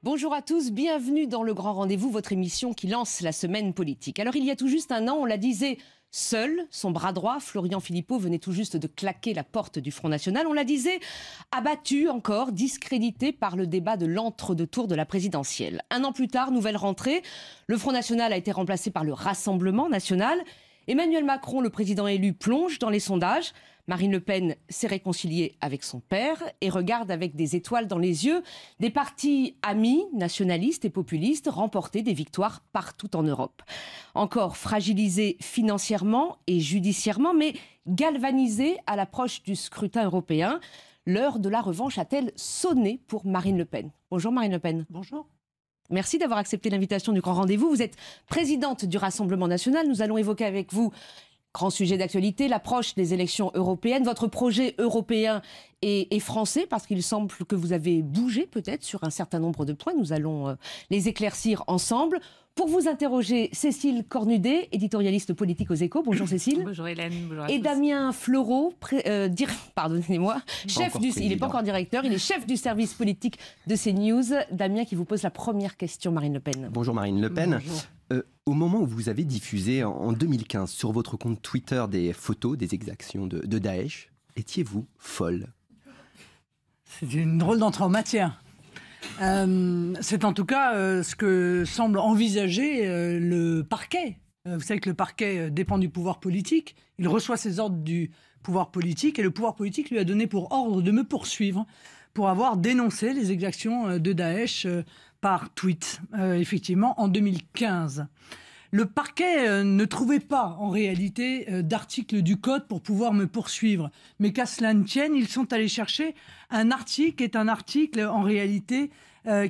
Bonjour à tous, bienvenue dans Le Grand Rendez-vous, votre émission qui lance la semaine politique. Alors il y a tout juste un an, on la disait seul, son bras droit, Florian Philippot, venait tout juste de claquer la porte du Front National. On la disait abattu encore, discrédité par le débat de l'entre-deux-tours de la présidentielle. Un an plus tard, nouvelle rentrée, le Front National a été remplacé par le Rassemblement National. Emmanuel Macron, le président élu, plonge dans les sondages. Marine Le Pen s'est réconciliée avec son père et regarde avec des étoiles dans les yeux des partis amis, nationalistes et populistes remporter des victoires partout en Europe. Encore fragilisé financièrement et judiciairement, mais galvanisé à l'approche du scrutin européen, l'heure de la revanche a-t-elle sonné pour Marine Le Pen? Bonjour Marine Le Pen. Bonjour. Merci d'avoir accepté l'invitation du Grand Rendez-vous. Vous êtes présidente du Rassemblement National. Nous allons évoquer avec vous, grand sujet d'actualité, l'approche des élections européennes. Votre projet européen est français parce qu'il semble que vous avez bougé peut-être sur un certain nombre de points. Nous allons les éclaircir ensemble. Pour vous interroger, Cécile Cornudet, éditorialiste politique aux Échos. Bonjour Cécile. Bonjour Hélène. Bonjour à tous. Et Damien Fleureau, pardonnez-moi, il n'est pas encore directeur, il est chef du service politique de CNews. Damien qui vous pose la première question, Marine Le Pen. Bonjour Marine Le Pen. Bonjour. Au moment où vous avez diffusé en 2015 sur votre compte Twitter des photos des exactions de Daesh, étiez-vous folle? C'est une drôle d'entrée en matière. C'est en tout cas ce que semble envisager le parquet. Vous savez que le parquet dépend du pouvoir politique. Il reçoit ses ordres du pouvoir politique et le pouvoir politique lui a donné pour ordre de me poursuivre pour avoir dénoncé les exactions de Daesh par tweet, effectivement, en 2015. Le parquet ne trouvait pas, en réalité, d'article du Code pour pouvoir me poursuivre. Mais qu'à cela ne tienne, ils sont allés chercher un article qui est un article, en réalité,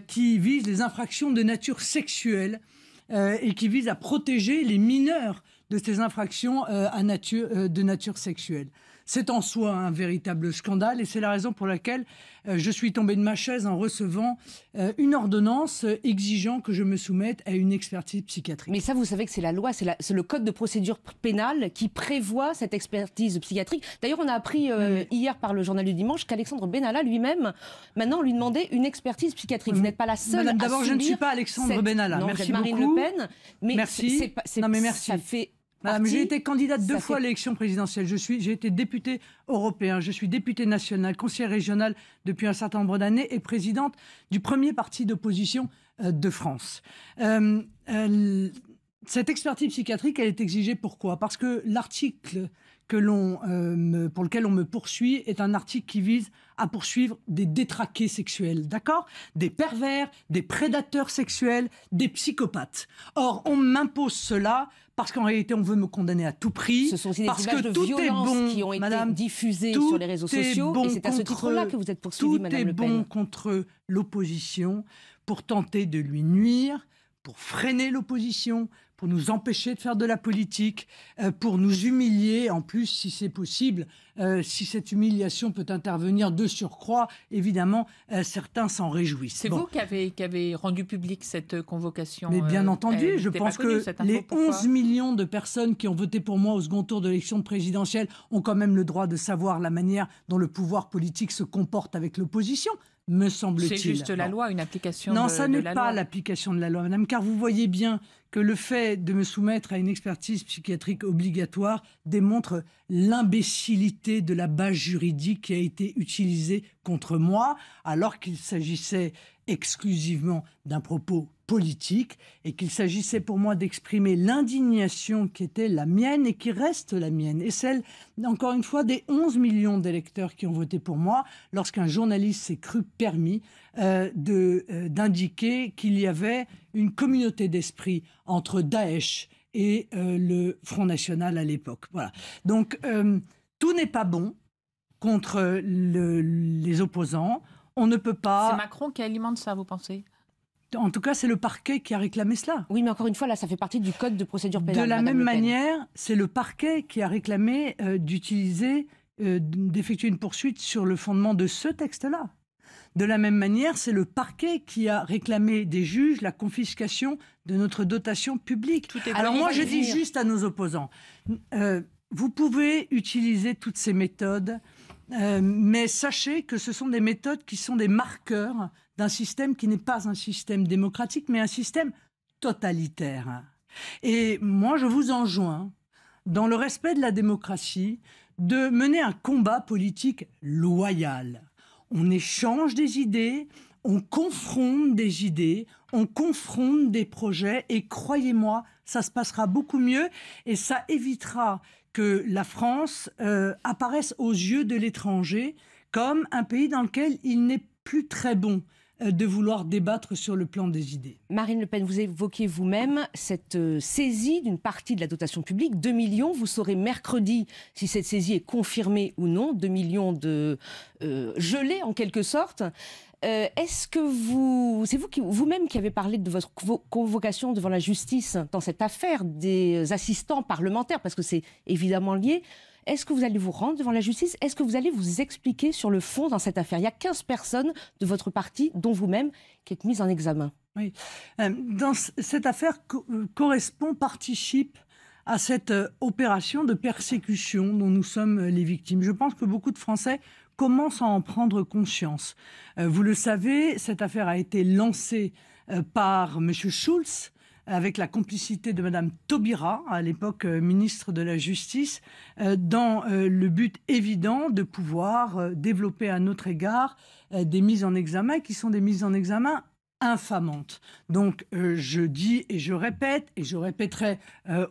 qui vise les infractions de nature sexuelle et qui vise à protéger les mineurs de ces infractions de nature sexuelle. C'est en soi un véritable scandale et c'est la raison pour laquelle je suis tombé de ma chaise en recevant une ordonnance exigeant que je me soumette à une expertise psychiatrique. Mais ça, vous savez que c'est la loi, c'est le code de procédure pénale qui prévoit cette expertise psychiatrique. D'ailleurs, on a appris hier par le journal du dimanche qu'Alexandre Benalla lui-même, maintenant, lui demandait une expertise psychiatrique. Vous n'êtes pas la seule Madame, à d'abord, je ne suis pas Alexandre Benalla. Non, merci Marine beaucoup. Le Pen. Mais merci. Non, mais merci. Ça fait... Madame, j'ai été candidate 2 fois à l'élection présidentielle. J'ai été députée européen, je suis députée nationale, conseillère régionale depuis un certain nombre d'années et présidente du premier parti d'opposition de France. Cette expertise psychiatrique, elle est exigée pourquoi? Parce que l'article pour lequel on me poursuit est un article qui vise à poursuivre des détraqués sexuels, d'accord? Des pervers, des prédateurs sexuels, des psychopathes. Or, on m'impose cela parce qu'en réalité, on veut me condamner à tout prix. Ce sont aussi des images de violence qui ont été diffusées sur les réseaux sociaux. Et c'est à ce titre-là que vous êtes poursuivie, Madame Le Pen. Tout est bon contre l'opposition pour tenter de lui nuire, pour freiner l'opposition, pour nous empêcher de faire de la politique, pour nous humilier. En plus, si c'est possible, si cette humiliation peut intervenir de surcroît, évidemment, certains s'en réjouissent. C'est vous qui avez rendu public cette convocation. Mais bien entendu, je pense que les 11 millions de personnes qui ont voté pour moi au second tour de l'élection présidentielle ont quand même le droit de savoir la manière dont le pouvoir politique se comporte avec l'opposition. Me semble-t-il. C'est juste la loi, une application non, de la loi. Non, ça n'est pas l'application de la loi, madame, car vous voyez bien que le fait de me soumettre à une expertise psychiatrique obligatoire démontre l'imbécilité de la base juridique qui a été utilisée contre moi, alors qu'il s'agissait exclusivement d'un propos politique et qu'il s'agissait pour moi d'exprimer l'indignation qui était la mienne et qui reste la mienne et celle, encore une fois, des 11 millions d'électeurs qui ont voté pour moi lorsqu'un journaliste s'est cru permis d'indiquer qu'il y avait une communauté d'esprit entre Daesh et le Front National à l'époque. Voilà. Donc, tout n'est pas bon contre les opposants. On ne peut pas... C'est Macron qui alimente ça, vous pensez ? En tout cas, c'est le parquet qui a réclamé cela. Oui, mais encore une fois, là, ça fait partie du code de procédure pénale. De la même manière, c'est le parquet qui a réclamé d'effectuer une poursuite sur le fondement de ce texte-là. De la même manière, c'est le parquet qui a réclamé des juges la confiscation de notre dotation publique. Alors moi, je dis juste à nos opposants, vous pouvez utiliser toutes ces méthodes, mais sachez que ce sont des méthodes qui sont des marqueurs d'un système qui n'est pas un système démocratique, mais un système totalitaire. Et moi, je vous enjoins, dans le respect de la démocratie, de mener un combat politique loyal. On échange des idées, on confronte des idées, on confronte des projets, et croyez-moi, ça se passera beaucoup mieux, et ça évitera que la France apparaisse aux yeux de l'étranger comme un pays dans lequel il n'est plus très bon de vouloir débattre sur le plan des idées. Marine Le Pen, vous évoquez vous-même cette saisie d'une partie de la dotation publique, 2 millions. Vous saurez mercredi si cette saisie est confirmée ou non, 2 millions de gelés en quelque sorte. Est-ce que c'est vous-même qui avez parlé de votre convocation devant la justice dans cette affaire des assistants parlementaires, parce que c'est évidemment lié. Est-ce que vous allez vous rendre devant la justice? Est-ce que vous allez vous expliquer sur le fond dans cette affaire? Il y a 15 personnes de votre parti, dont vous-même, qui êtes mises en examen. Oui. Dans cette affaire participe à cette opération de persécution dont nous sommes les victimes. Je pense que beaucoup de Français commencent à en prendre conscience. Vous le savez, cette affaire a été lancée par M. Schulz, avec la complicité de Mme Taubira, à l'époque ministre de la Justice, dans le but évident de pouvoir développer à notre égard des mises en examen qui sont des mises en examen infamantes. Donc je dis et je répète, et je répéterai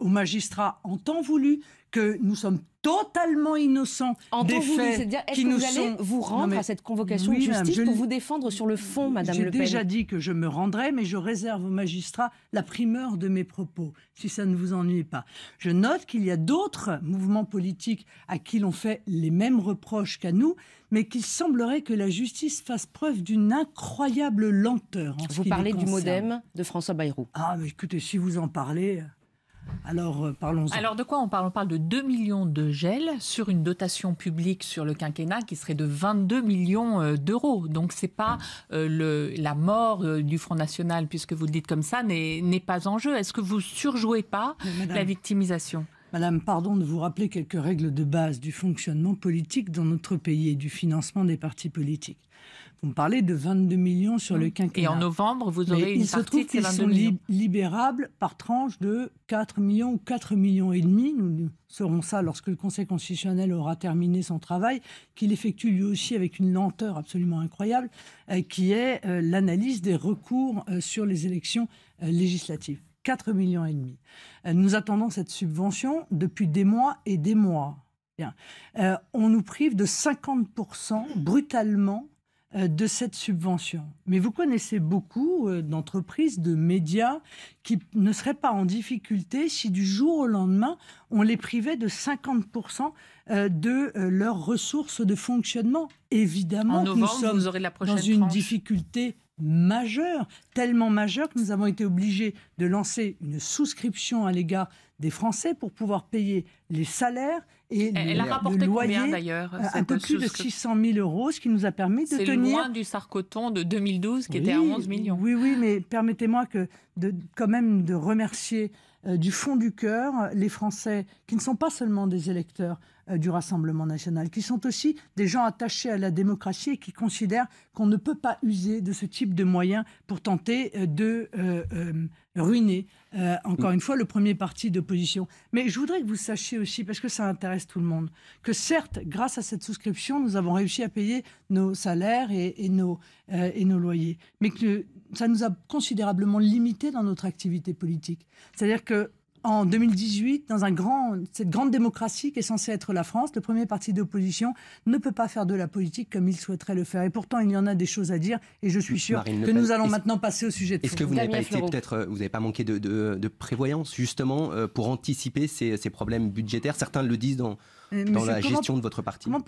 aux magistrats en temps voulu, que nous sommes totalement innocents des faits c'est-à-dire, est-ce qui que nous vous allez sont... vous rendre à cette convocation de justice pour vous défendre sur le fond, Madame Le Pen? J'ai déjà dit que je me rendrai, mais je réserve aux magistrats la primeur de mes propos, si ça ne vous ennuie pas. Je note qu'il y a d'autres mouvements politiques à qui l'on fait les mêmes reproches qu'à nous, mais qu'il semblerait que la justice fasse preuve d'une incroyable lenteur. Vous parlez du MoDem de François Bayrou. Ah, mais écoutez, si vous en parlez... Alors, parlons-en. Alors, de quoi on parle? On parle de 2 millions de gel sur une dotation publique sur le quinquennat qui serait de 22 millions d'euros. Donc, c'est pas la mort du Front National, puisque vous le dites comme ça, n'est pas en jeu. Est-ce que vous surjouez pas la victimisation? Madame, pardon de vous rappeler quelques règles de base du fonctionnement politique dans notre pays et du financement des partis politiques. Vous me parlez de 22 millions sur le quinquennat. Et en novembre, vous aurez une partie de ces 22 millions. Il se trouve qu'ils sont libérables par tranche de 4 millions ou 4 millions et demi. Nous saurons ça lorsque le Conseil constitutionnel aura terminé son travail, qu'il effectue lui aussi avec une lenteur absolument incroyable, qui est l'analyse des recours sur les élections législatives. 4 millions et demi. Nous attendons cette subvention depuis des mois et des mois. Bien. On nous prive de 50% brutalement de cette subvention. Mais vous connaissez beaucoup d'entreprises, de médias qui ne seraient pas en difficulté si du jour au lendemain, on les privait de 50% de leurs ressources de fonctionnement. Évidemment, en novembre, nous sommes vous aurez la prochaine dans une tranche. difficulté majeure, tellement majeure que nous avons été obligés de lancer une souscription à l'égard des Français pour pouvoir payer les salaires et Elle a rapporté le loyer, combien d'ailleurs un peu plus de 600 000 euros, ce qui nous a permis de tenir... C'est loin du Sarkoton de 2012 qui était à 11 millions. Oui, mais permettez-moi quand même de remercier du fond du cœur les Français qui ne sont pas seulement des électeurs du Rassemblement national, qui sont aussi des gens attachés à la démocratie et qui considèrent qu'on ne peut pas user de ce type de moyens pour tenter de ruiner, encore une fois, le premier parti d'opposition. Mais je voudrais que vous sachiez aussi, parce que ça intéresse tout le monde, que certes, grâce à cette souscription, nous avons réussi à payer nos salaires et nos loyers, mais que ça nous a considérablement limité dans notre activité politique. C'est-à-dire que en 2018, dans cette grande démocratie qui est censée être la France, le premier parti d'opposition ne peut pas faire de la politique comme il souhaiterait le faire. Et pourtant, il y en a des choses à dire et je suis sûr que nous allons maintenant passer au sujet de fond. Est-ce que vous n'avez pas été vous n'avez pas manqué de prévoyance justement pour anticiper ces problèmes budgétaires? Certains le disent dans la gestion de votre parti. Comment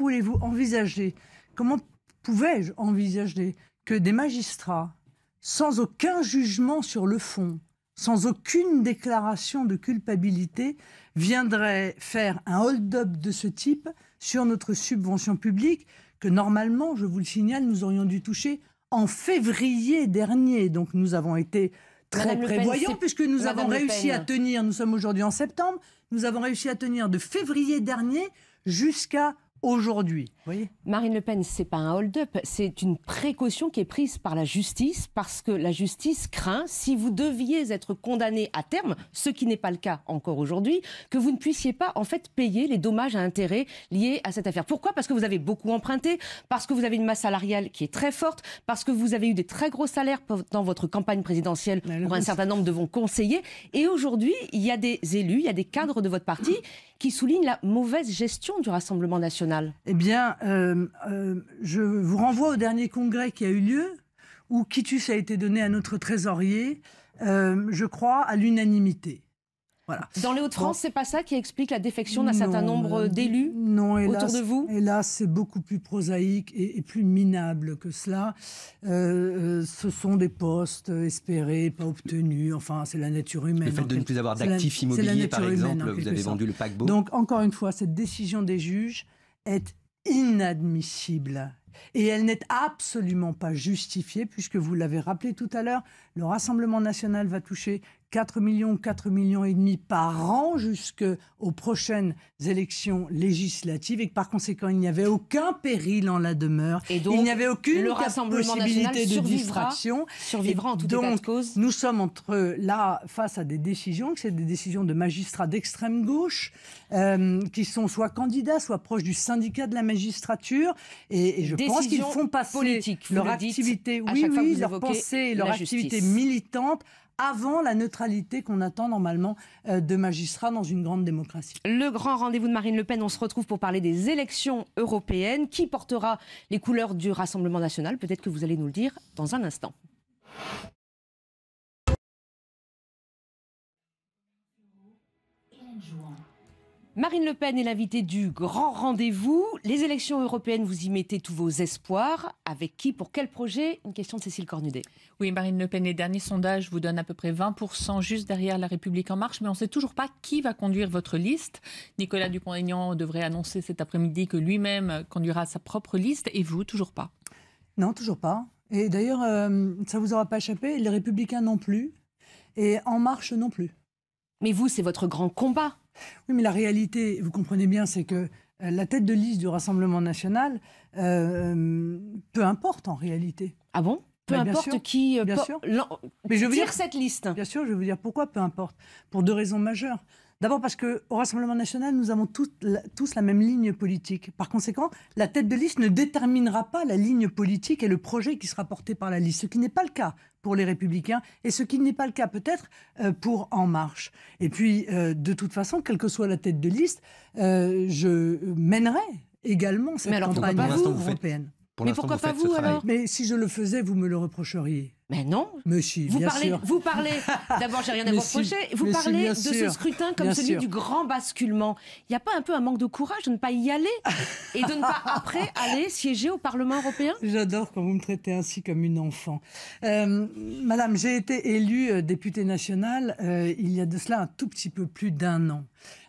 pouvais-je envisager que des magistrats, sans aucun jugement sur le fond, sans aucune déclaration de culpabilité, viendrait faire un hold-up de ce type sur notre subvention publique que normalement, je vous le signale, nous aurions dû toucher en février dernier. Donc nous avons été très prévoyants puisque nous avons réussi à tenir, nous sommes aujourd'hui en septembre, nous avons réussi à tenir de février dernier jusqu'à aujourd'hui. Voyez, Marine Le Pen, c'est pas un hold-up, c'est une précaution qui est prise par la justice parce que la justice craint, si vous deviez être condamné à terme, ce qui n'est pas le cas encore aujourd'hui, que vous ne puissiez pas en fait payer les dommages à intérêts liés à cette affaire. Pourquoi ? Parce que vous avez beaucoup emprunté, parce que vous avez une masse salariale qui est très forte, parce que vous avez eu des très gros salaires dans votre campagne présidentielle pour un certain nombre de vos conseillers. Et aujourd'hui, il y a des élus, il y a des cadres de votre parti qui soulignent la mauvaise gestion du Rassemblement national. Eh bien, je vous renvoie au dernier congrès qui a eu lieu, où quitus a été donné à notre trésorier, je crois, à l'unanimité. Voilà. Dans les Hauts-de-France, c'est pas ça qui explique la défection d'un certain nombre d'élus autour de vous ? Hélas, c'est beaucoup plus prosaïque et plus minable que cela. Ce sont des postes espérés, pas obtenus. Enfin, c'est la nature humaine. Le fait de ne plus avoir d'actifs immobiliers, par exemple, vous avez vendu le paquebot. Donc, encore une fois, cette décision des juges est inadmissible. Et elle n'est absolument pas justifiée, puisque vous l'avez rappelé tout à l'heure, le Rassemblement national va toucher 4 millions et demi par an jusqu'aux prochaines élections législatives et que par conséquent, il n'y avait aucun péril en la demeure. Et donc, il n'y avait aucune national possibilité de distraction. Survivra en tout état de cause. Nous sommes là face à des décisions, que c'est des décisions de magistrats d'extrême gauche qui sont soit candidats, soit proches du syndicat de la magistrature. Et je pense qu'ils font passer leur activité, leur pensée, leur activité militante avant la neutralité qu'on attend normalement de magistrats dans une grande démocratie. Le grand rendez-vous de Marine Le Pen, on se retrouve pour parler des élections européennes. Qui portera les couleurs du Rassemblement national ? Peut-être que vous allez nous le dire dans un instant. Marine Le Pen est l'invitée du grand rendez-vous. Les élections européennes, vous y mettez tous vos espoirs. Avec qui ? Pour quel projet ? Une question de Cécile Cornudet. Oui, Marine Le Pen, les derniers sondages vous donnent à peu près 20%, juste derrière La République En Marche. Mais on ne sait toujours pas qui va conduire votre liste. Nicolas Dupont-Aignan devrait annoncer cet après-midi que lui-même conduira sa propre liste. Et vous, toujours pas ? Non, toujours pas. Et d'ailleurs, ça ne vous aura pas échappé, les Républicains non plus. Et En Marche non plus. Mais vous, c'est votre grand combat. Oui, mais la réalité, vous comprenez bien, c'est que la tête de liste du Rassemblement national, peu importe en réalité. Ah bon ? Peu importe sûr, qui tire cette liste. Bien sûr, je vais vous dire pourquoi peu importe. Pour deux raisons majeures. D'abord parce qu'au Rassemblement national, nous avons tous la même ligne politique. Par conséquent, la tête de liste ne déterminera pas la ligne politique et le projet qui sera porté par la liste, ce qui n'est pas le cas pour les Républicains et ce qui n'est pas le cas peut-être pour En Marche. Et puis, de toute façon, quelle que soit la tête de liste, je mènerai également cette campagne européenne. Mais pourquoi pas vous alors ? Mais si je le faisais, vous me le reprocheriez. Mais non. Mais si, vous parlez. D'abord, j'ai rien à vous reprocher. Vous parlez de ce scrutin comme celui du grand basculement. Il n'y a pas un peu un manque de courage de ne pas y aller et de ne pas après aller siéger au Parlement européen ? J'adore quand vous me traitez ainsi comme une enfant. Madame, j'ai été élue députée nationale il y a de cela un tout petit peu plus d'1 an.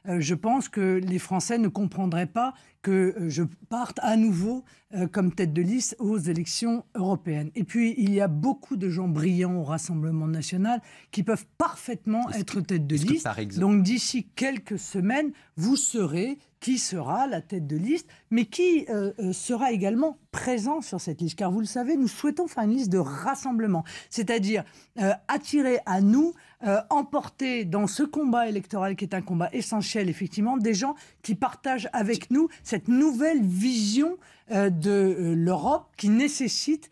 Je pense que les Français ne comprendraient pas que je parte à nouveau comme tête de liste aux élections européennes. Et puis, il y a beaucoup de gens brillants au Rassemblement national qui peuvent parfaitement être tête de liste. Donc, d'ici quelques semaines, vous saurez qui sera la tête de liste, mais qui sera également présent sur cette liste. Car vous le savez, nous souhaitons faire une liste de rassemblement, c'est-à-dire attirer à nous, emporter dans ce combat électoral qui est un combat essentiel, effectivement, des gens qui partagent avec nous cette nouvelle vision de l'Europe qui nécessite,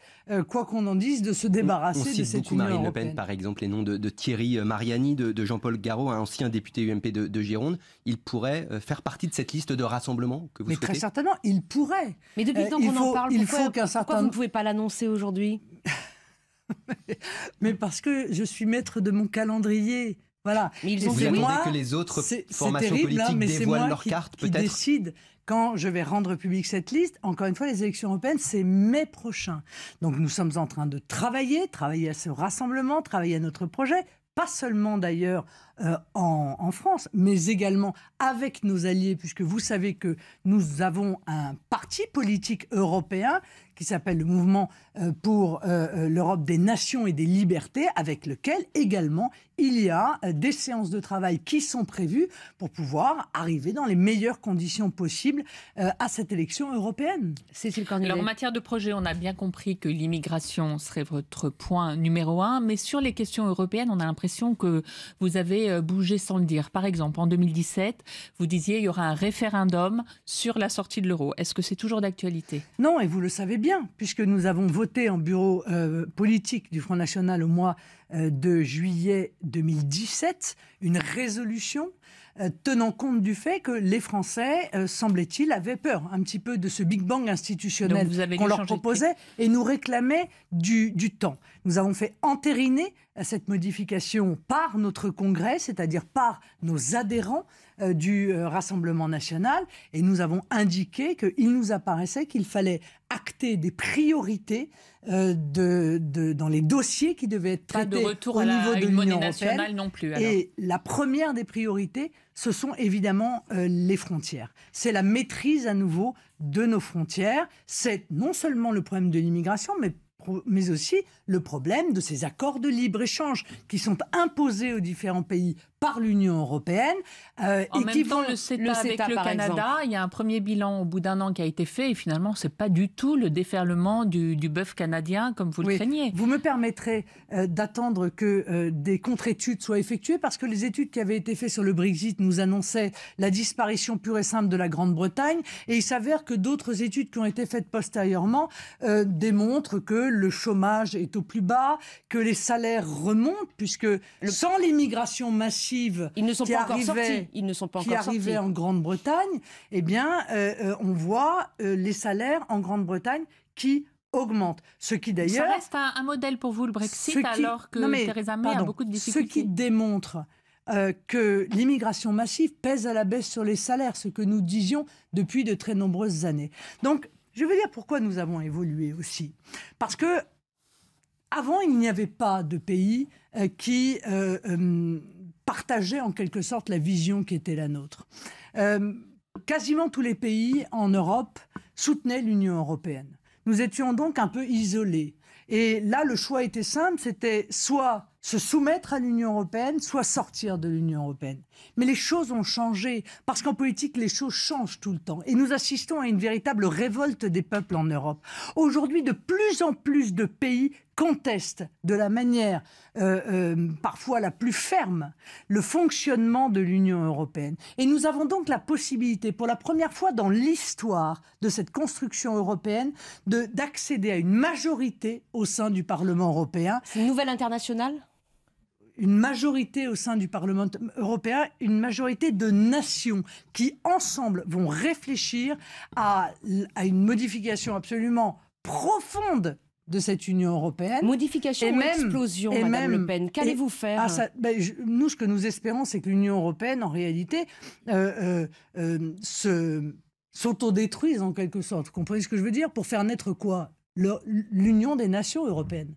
quoi qu'on en dise, de se débarrasser de cette Union Marine européenne. Le Pen, par exemple, les noms de Thierry Mariani, de Jean-Paul Garot, un ancien député UMP de Gironde. Il pourrait faire partie de cette liste de rassemblement que vous souhaitez ? Mais très certainement, il pourrait. Mais depuis le temps qu'on en parle, pourquoi vous ne pouvez pas l'annoncer aujourd'hui ? Mais parce que je suis maître de mon calendrier. Voilà. Mais vous attendez que les autres formations politiques dévoilent leurs cartes, peut-être ? Qui décide quand je vais rendre publique cette liste. Encore une fois, les élections européennes, c'est mai prochain. Donc nous sommes en train de travailler à ce rassemblement, travailler à notre projet. Pas seulement d'ailleurs en France, mais également avec nos alliés, puisque vous savez que nous avons un parti politique européen qui s'appelle le Mouvement pour l'Europe des nations et des libertés, avec lequel également il y a des séances de travail qui sont prévues pour pouvoir arriver dans les meilleures conditions possibles à cette élection européenne. Cécile Cornudet. Alors, en matière de projet, on a bien compris que l'immigration serait votre point numéro 1, mais sur les questions européennes, on a l'impression que vous avez bougé sans le dire. Par exemple, en 2017, vous disiez qu'il y aura un référendum sur la sortie de l'euro. Est-ce que c'est toujours d'actualité ? Non, et vous le savez bien, puisque nous avons voté en bureau politique du Front National au mois de juillet 2017 une résolution tenant compte du fait que les Français, semblait-il, avaient peur un petit peu de ce Big Bang institutionnel qu'on leur proposait et nous réclamait du temps. Nous avons fait entériner cette modification par notre Congrès, c'est-à-dire par nos adhérents du Rassemblement national, et nous avons indiqué qu'il nous apparaissait qu'il fallait acter des priorités dans les dossiers qui devaient être traités au niveau de l'Union européenne. Non plus, alors. Et la première des priorités, ce sont évidemment les frontières. C'est la maîtrise à nouveau de nos frontières. C'est non seulement le problème de l'immigration, mais aussi le problème de ces accords de libre-échange qui sont imposés aux différents pays par l'Union européenne. En même temps, le CETA avec le Canada, il y a un premier bilan au bout d'un an qui a été fait et finalement, ce n'est pas du tout le déferlement du bœuf canadien comme vous le craignez. Vous me permettrez d'attendre que des contre-études soient effectuées parce que les études qui avaient été faites sur le Brexit nous annonçaient la disparition pure et simple de la Grande-Bretagne et il s'avère que d'autres études qui ont été faites postérieurement démontrent que le chômage est au plus bas, que les salaires remontent puisque sans l'immigration massive ils ne sont pas encore sortis. Ils ne sont pas encore sortis. Arrivait en Grande-Bretagne, eh bien, on voit les salaires en Grande-Bretagne qui augmentent. Ce qui d'ailleurs... Ça reste un modèle pour vous, le Brexit, alors que Theresa May a beaucoup de difficultés. Ce qui démontre que l'immigration massive pèse à la baisse sur les salaires, ce que nous disions depuis de très nombreuses années. Donc, je veux dire pourquoi nous avons évolué aussi. Parce que avant, il n'y avait pas de pays qui partageaient en quelque sorte la vision qui était la nôtre. Quasiment tous les pays en Europe soutenaient l'Union européenne. Nous étions donc un peu isolés. Et là, le choix était simple, c'était soit se soumettre à l'Union européenne, soit sortir de l'Union européenne. Mais les choses ont changé, parce qu'en politique, les choses changent tout le temps. Et nous assistons à une véritable révolte des peuples en Europe. Aujourd'hui, de plus en plus de pays contestent de la manière parfois la plus ferme le fonctionnement de l'Union européenne. Et nous avons donc la possibilité, pour la première fois dans l'histoire de cette construction européenne, d'accéder à une majorité au sein du Parlement européen. C'est une nouvelle internationale ? Une majorité au sein du Parlement européen, une majorité de nations qui, ensemble, vont réfléchir à une modification absolument profonde de cette Union européenne. Modification ou explosion, Madame Le Pen. Qu'allez-vous faire ? Nous, ce que nous espérons, c'est que l'Union européenne, en réalité, s'autodétruise en quelque sorte. Vous comprenez ce que je veux dire ? Pour faire naître quoi ? L'Union des nations européennes.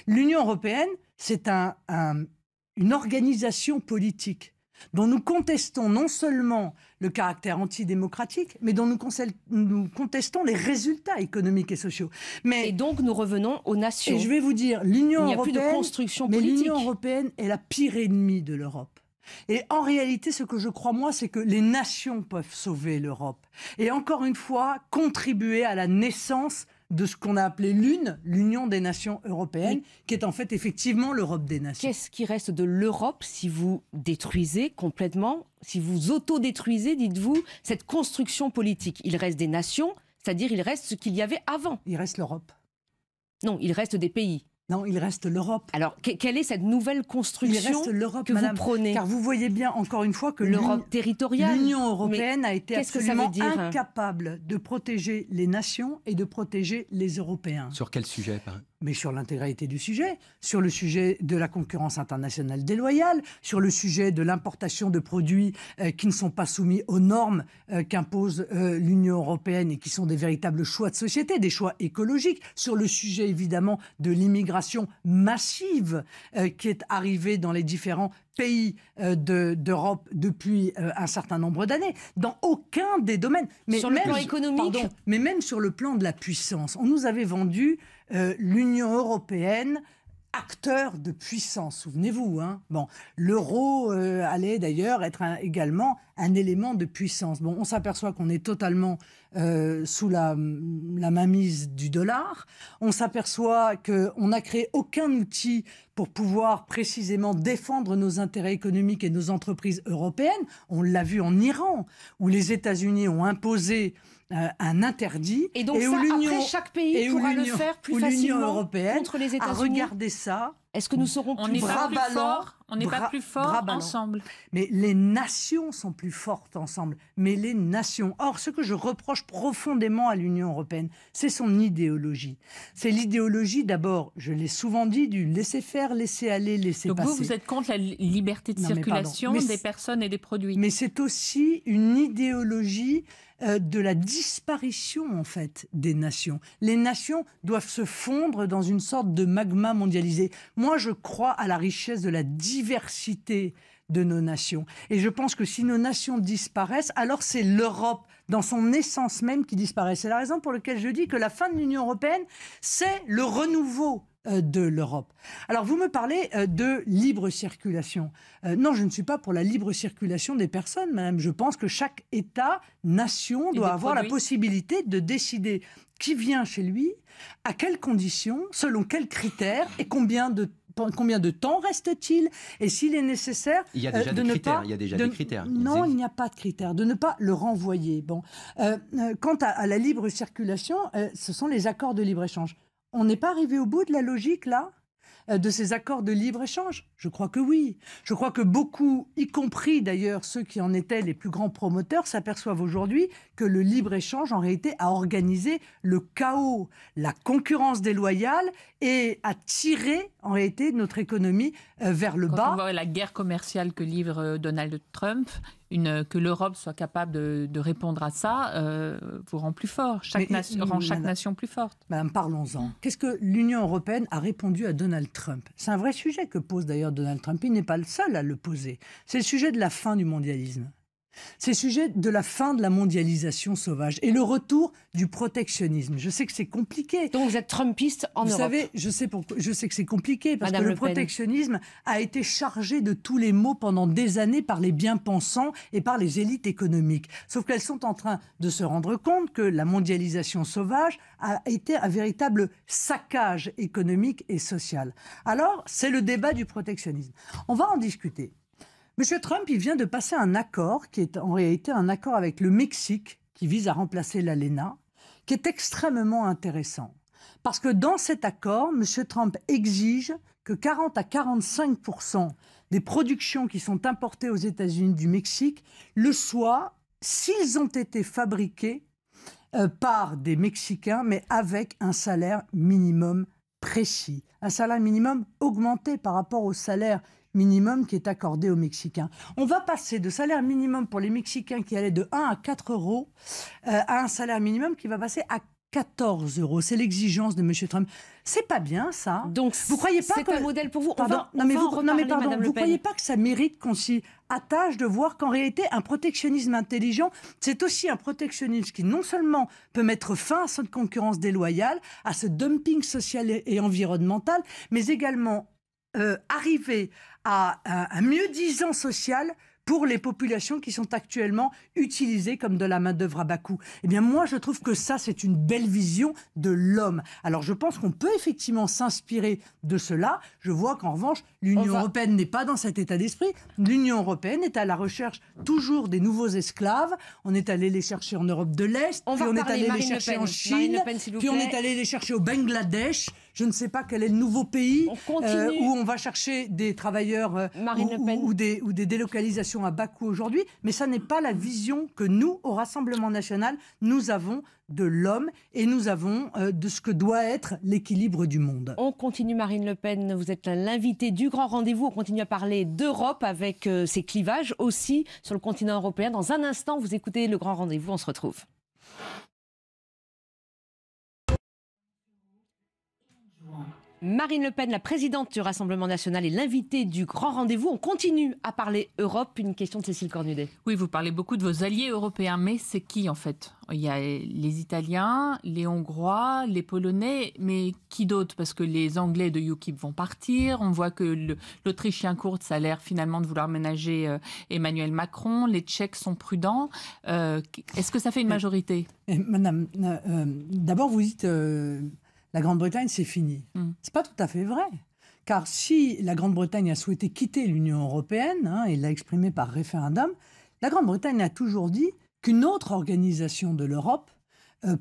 L'Union européenne, c'est une organisation politique dont nous contestons non seulement le caractère antidémocratique, mais dont nous contestons les résultats économiques et sociaux. Et donc nous revenons aux nations. Et je vais vous dire, l'Union européenne, il n'y a plus de construction politique. L'Union européenne est la pire ennemie de l'Europe. Et en réalité, ce que je crois, moi, c'est que les nations peuvent sauver l'Europe. Et encore une fois, contribuer à la naissance de ce qu'on a appelé l'Union des nations européennes, qui est en fait effectivement l'Europe des nations. Qu'est-ce qui reste de l'Europe si vous détruisez complètement, si vous autodétruisez, dites-vous, cette construction politique ? Il reste des nations, c'est-à-dire il reste ce qu'il y avait avant. Il reste l'Europe. Non, il reste des pays. Non, il reste l'Europe. Alors, quelle est cette nouvelle construction que madame, vous prônez ? Car vous voyez bien, encore une fois, que l'Europe territoriale. L'Union européenne a été absolument incapable de protéger les nations et de protéger les Européens. Sur quel sujet, par exemple ? Mais sur l'intégralité du sujet, sur le sujet de la concurrence internationale déloyale, sur le sujet de l'importation de produits qui ne sont pas soumis aux normes qu'impose l'Union européenne et qui sont des véritables choix de société, des choix écologiques, sur le sujet évidemment de l'immigration massive qui est arrivée dans les différents pays d'Europe depuis un certain nombre d'années, dans aucun des domaines. Mais sur le plan économique, mais même sur le plan de la puissance. On nous avait vendu l'Union européenne acteur de puissance, souvenez-vous. Hein. Bon, l'euro allait d'ailleurs être également un élément de puissance. Bon, on s'aperçoit qu'on est totalement sous la mainmise du dollar. On s'aperçoit qu'on n'a créé aucun outil pour pouvoir précisément défendre nos intérêts économiques et nos entreprises européennes. On l'a vu en Iran, où les États-Unis ont imposé un interdit. Et donc après, chaque pays pourra le faire plus facilement contre les États-Unis. Regardez ça. Est-ce que nous serons plus forts? On n'est pas plus forts ensemble. Mais les nations sont plus fortes ensemble. Mais les nations. Or, ce que je reproche profondément à l'Union européenne, c'est son idéologie. C'est l'idéologie, d'abord, je l'ai souvent dit, du laisser faire, laisser aller, laisser passer. Donc vous êtes contre la liberté de circulation des personnes et des produits. Mais c'est aussi une idéologie de la disparition, en fait, des nations. Les nations doivent se fondre dans une sorte de magma mondialisé. Moi, je crois à la richesse de la diversité de nos nations. Et je pense que si nos nations disparaissent, alors c'est l'Europe, dans son essence même, qui disparaît. C'est la raison pour laquelle je dis que la fin de l'Union européenne, c'est le renouveau de l'Europe. Alors, vous me parlez de libre circulation. Non, je ne suis pas pour la libre circulation des personnes, madame. Je pense que chaque État, nation, doit avoir la possibilité de décider qui vient chez lui, à quelles conditions, selon quels critères et combien de temps reste-t-il, et s'il est nécessaire il y a déjà des critères. Non, il n'y a pas de critères. De ne pas le renvoyer. Bon. Quant à la libre circulation, ce sont les accords de libre-échange. On n'est pas arrivé au bout de la logique, là, de ces accords de libre-échange? Je crois que oui. Je crois que beaucoup, y compris d'ailleurs ceux qui en étaient les plus grands promoteurs, s'aperçoivent aujourd'hui que le libre-échange, en réalité, a organisé le chaos, la concurrence déloyale et a tiré, en réalité, notre économie vers le bas. Quand on voit la guerre commerciale que livre Donald Trump, que l'Europe soit capable de répondre à ça, vous rend plus fort, rend chaque nation plus forte. Madame, parlons-en. Qu'est-ce que l'Union européenne a répondu à Donald Trump? C'est un vrai sujet que pose d'ailleurs Donald Trump. Il n'est pas le seul à le poser. C'est le sujet de la fin du mondialisme. C'est le sujet de la fin de la mondialisation sauvage et le retour du protectionnisme. Je sais que c'est compliqué. Donc vous êtes trumpiste en Europe. Vous savez, je sais que c'est compliqué parce que le protectionnisme a été chargé de tous les maux pendant des années par les bien-pensants et par les élites économiques. Sauf qu'elles sont en train de se rendre compte que la mondialisation sauvage a été un véritable saccage économique et social. Alors, c'est le débat du protectionnisme. On va en discuter. Monsieur Trump, il vient de passer un accord qui est en réalité un accord avec le Mexique qui vise à remplacer l'ALENA, qui est extrêmement intéressant. Parce que dans cet accord, monsieur Trump exige que 40 à 45% des productions qui sont importées aux États-Unis du Mexique le soient s'ils ont été fabriqués par des Mexicains, mais avec un salaire minimum précis. Un salaire minimum augmenté par rapport au salaire minimum qui est accordé aux Mexicains. On va passer de salaire minimum pour les Mexicains qui allait de 1 à 4 euros à un salaire minimum qui va passer à 14 euros. C'est l'exigence de M. Trump. C'est pas bien, ça. Donc, vous croyez pas c'est un modèle pour vous? Vous croyez pas que ça mérite qu'on s'y attache de voir qu'en réalité, un protectionnisme intelligent, c'est aussi un protectionnisme qui non seulement peut mettre fin à cette concurrence déloyale, à ce dumping social et environnemental, mais également arriver à un mieux-disant social pour les populations qui sont actuellement utilisées comme de la main-d'œuvre à bas coût. Eh bien, moi, je trouve que ça, c'est une belle vision de l'homme. Alors, je pense qu'on peut effectivement s'inspirer de cela. Je vois qu'en revanche, l'Union européenne n'est pas dans cet état d'esprit. L'Union européenne est à la recherche toujours des nouveaux esclaves. On est allé les chercher en Europe de l'Est, puis on est allé les chercher en Chine, puis on est allé les chercher au Bangladesh. Je ne sais pas quel est le nouveau pays où on va chercher des travailleurs ou des délocalisations à bas coût aujourd'hui, mais ça n'est pas la vision que nous, au Rassemblement national, nous avons de l'homme et nous avons de ce que doit être l'équilibre du monde. On continue, Marine Le Pen, vous êtes l'invitée du grand rendez-vous. On continue à parler d'Europe avec ces clivages aussi sur le continent européen. Dans un instant, vous écoutez le grand rendez-vous, on se retrouve. Marine Le Pen, la présidente du Rassemblement national et l'invitée du grand rendez-vous. On continue à parler Europe. Une question de Cécile Cornudet. Oui, vous parlez beaucoup de vos alliés européens, mais c'est qui en fait? Il y a les Italiens, les Hongrois, les Polonais, mais qui d'autre? Parce que les Anglais de UKIP vont partir. On voit que l'Autrichien Kurz a l'air finalement de vouloir ménager Emmanuel Macron. Les Tchèques sont prudents. Est-ce que ça fait une majorité? Madame, d'abord vous dites... la Grande-Bretagne, c'est fini. C'est pas tout à fait vrai. Car si la Grande-Bretagne a souhaité quitter l'Union européenne, et l'a exprimé par référendum, la Grande-Bretagne a toujours dit qu'une autre organisation de l'Europe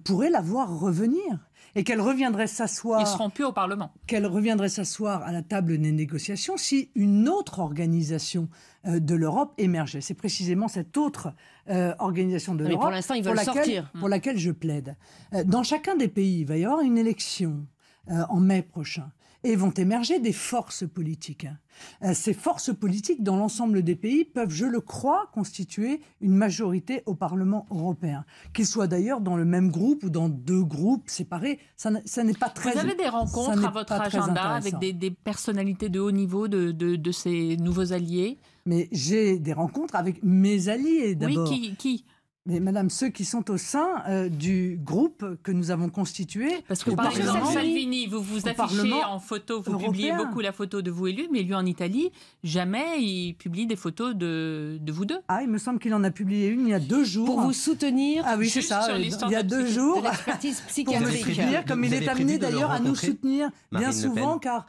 pourrait la voir revenir. Et qu'elle reviendrait s'asseoir... Ils ne seront plus au Parlement. Qu'elle reviendrait s'asseoir à la table des négociations si une autre organisation de l'Europe émergeait. C'est précisément cette autre organisation de l'Europe pour l'instant, ils veulent sortir. Pour laquelle je plaide. Dans chacun des pays, il va y avoir une élection en mai prochain. Et vont émerger des forces politiques. Ces forces politiques, dans l'ensemble des pays, peuvent, je le crois, constituer une majorité au Parlement européen. Qu'ils soient d'ailleurs dans le même groupe ou dans deux groupes séparés, ça n'est pas très... Vous avez des rencontres à votre agenda avec des personnalités de haut niveau de ces nouveaux alliés? Mais j'ai des rencontres avec mes alliés, d'abord. Oui, qui Mais madame, ceux qui sont au sein du groupe que nous avons constitué... Parce que par exemple, Salvini, vous vous affichez en photo, vous publiez beaucoup la photo de vous et lui, mais lui en Italie, jamais il publie des photos de vous deux. Ah, il me semble qu'il en a publié une il y a 2 jours. Pour vous soutenir. Ah oui, c'est ça, il y a 2 jours. De l'expertise Pour me psychiatrique. soutenir, comme il est amené d'ailleurs à nous soutenir bien souvent, car...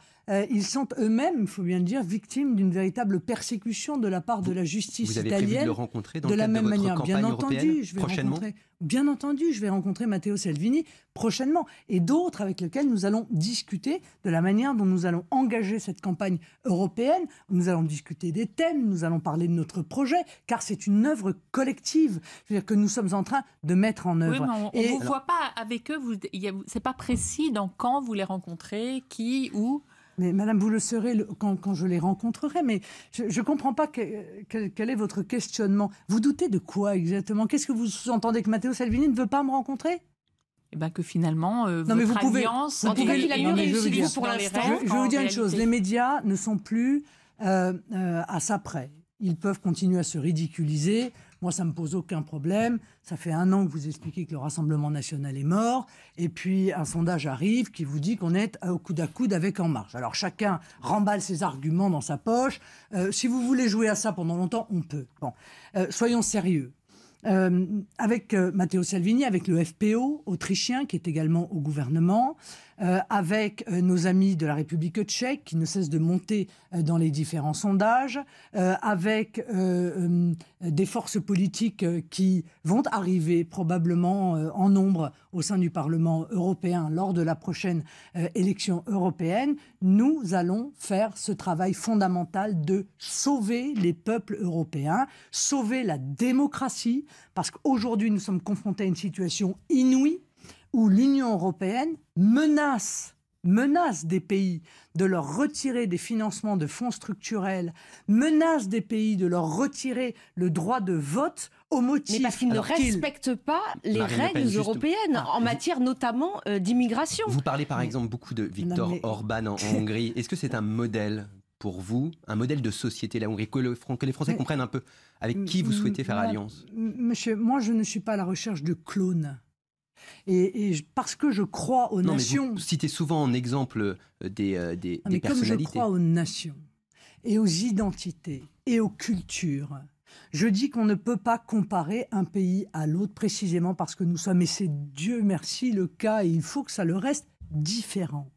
ils sont eux-mêmes, il faut bien le dire, victimes d'une véritable persécution de la part de la justice italienne. Vous avez prévu de le rencontrer dans le cadre de votre campagne européenne, bien entendu, je vais rencontrer Matteo Salvini prochainement et d'autres avec lesquels nous allons discuter de la manière dont nous allons engager cette campagne européenne. Nous allons discuter des thèmes, nous allons parler de notre projet, car c'est une œuvre collective, je veux dire, que nous sommes en train de mettre en œuvre. Oui, mais on ne vous voit pas avec eux, c'est pas précis dans quand vous les rencontrez, qui, où. Mais madame, vous le saurez quand je les rencontrerai. Mais je ne comprends pas quel est votre questionnement. Vous doutez de quoi exactement? Qu'est-ce que vous sous-entendez? Que Matteo Salvini ne veut pas me rencontrer? Eh ben que finalement, non, mais votre alliance... En tout cas, il a mieux réussi que vous pour l'instant. Je vais vous dire une chose. Les médias ne sont plus à ça près. Ils peuvent continuer à se ridiculiser. Moi, ça ne me pose aucun problème. Ça fait 1 an que vous expliquez que le Rassemblement national est mort. Et puis, un sondage arrive qui vous dit qu'on est au coude à coude avec En Marche. Alors, chacun remballe ses arguments dans sa poche. Si vous voulez jouer à ça pendant longtemps, on peut. Bon, soyons sérieux. Avec Matteo Salvini, avec le FPO autrichien qui est également au gouvernement, avec nos amis de la République tchèque qui ne cessent de monter dans les différents sondages, avec des forces politiques qui vont arriver probablement en nombre au sein du Parlement européen lors de la prochaine élection européenne, nous allons faire ce travail fondamental de sauver les peuples européens, sauver la démocratie, parce qu'aujourd'hui nous sommes confrontés à une situation inouïe où l'Union européenne menace des pays de leur retirer des financements de fonds structurels, menace des pays de leur retirer le droit de vote au motif... Mais parce qu'ils ne respectent pas les règles européennes, en matière notamment d'immigration. Vous parlez par exemple beaucoup de Viktor Orban en Hongrie. Est-ce que c'est un modèle pour vous, un modèle de société, la Hongrie, que les Français comprennent un peu avec qui vous souhaitez faire alliance? Monsieur, moi je ne suis pas à la recherche de clones. Et parce que je crois aux nations... Mais vous citez souvent en exemple des personnalités. Comme je crois aux nations et aux identités et aux cultures, je dis qu'on ne peut pas comparer un pays à l'autre précisément parce que nous sommes, et c'est Dieu merci le cas, et il faut que ça le reste, différent.